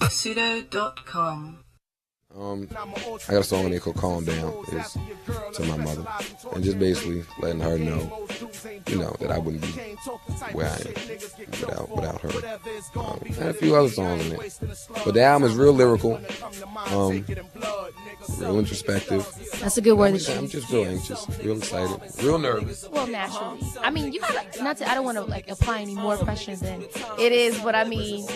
Pseudo.com. I got a song in there called Calm Down. It's to my mother. And just basically letting her know, that I wouldn't be where I am without her. And a few other songs in there. But the album is real lyrical, real introspective. That's a good word to I'm use. just real anxious, real excited, real nervous. Well, naturally. I mean, you gotta, I don't want to apply any more pressure than it is, but I mean,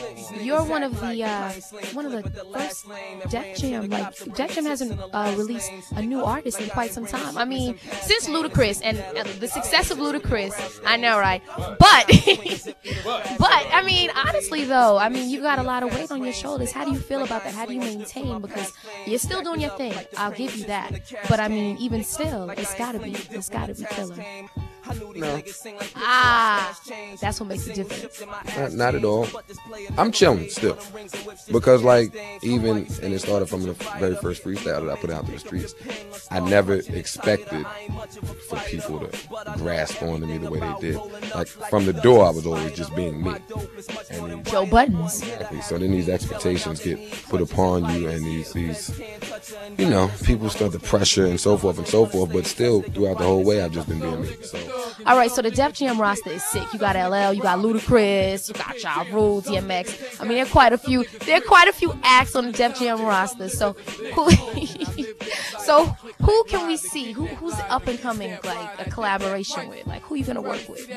you're one of the first Def Jam. Like, Def Jam hasn't released a new artist in quite some time. I mean, since Ludacris and the success of Ludacris, I know, right? But I mean, honestly though, I mean, you got a lot of weight on your shoulders. How do you feel about that? How do you maintain? Because you're still doing your thing. I'll give you that. But I mean, even still, it's gotta be killer. No. That's what makes it different. Not at all. I'm chilling still. Because and it started from the very first freestyle that I put out to the streets, I never expected for people to grasp onto me the way they did. Like, from the door, I was always just being me. And Joe Buttons. Exactly. So then these expectations get put upon you, and these people start to pressure and so forth, but still, throughout the whole way, I've just been being me. So. All right, so the Def Jam roster is sick. You got LL, you got Ludacris, you got Ja Rule, DMX. I mean, there are quite a few acts on the Def Jam roster. So who can we see? Who's up and coming, like a collaboration with? Like, who you gonna work with?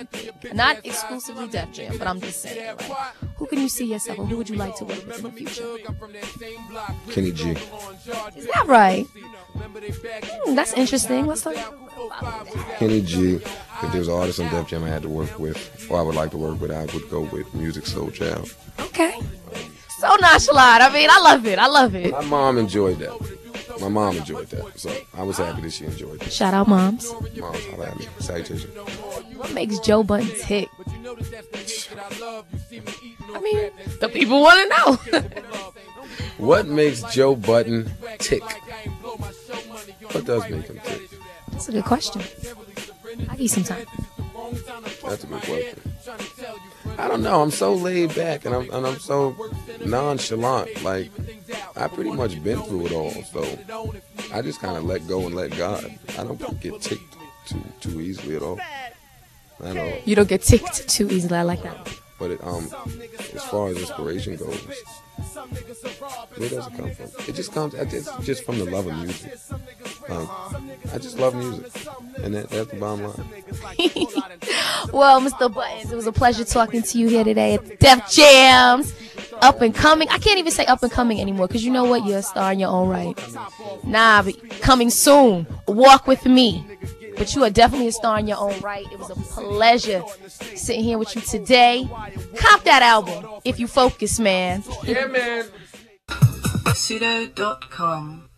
Not exclusively Def Jam, but I'm just saying, like, who can you see yourself, or who would you like to work with in the future? Kenny G. Is that right? That's interesting. Let's talk about Kenny G. If there's an artist on Def Jam I had to work with, or I would like to work with, I would go with Music Soul Child. Okay. So nonchalant. I mean, I love it. My mom enjoyed that. So I was happy that she enjoyed it. Shout out moms. Moms, how about me? Salutation. What makes Joe Budden tick? I mean, the people want to know. What makes Joe Budden tick? What does make him tick? That's a good question. I'll give you some time. That's a good question. I don't know. I'm so laid back and I'm so nonchalant. Like, I pretty much been through it all, so I just kind of let go and let God. I don't get ticked too easily at all. I know. You don't get ticked too easily. I like that. But as far as inspiration goes, where does it come from? It just comes. It's just from the love of music. I just love music, and that's the bottom line. Well, Mr. Buttons, it was a pleasure talking to you here today at the Def Jams. Up and coming. I can't even say up and coming anymore, because you know what? You're a star in your own right. Nah, but coming soon. Walk with me. But you are definitely a star in your own right. It was a pleasure sitting here with you today. Cop that album if you focus, man. Yeah, man. Pseudo.com.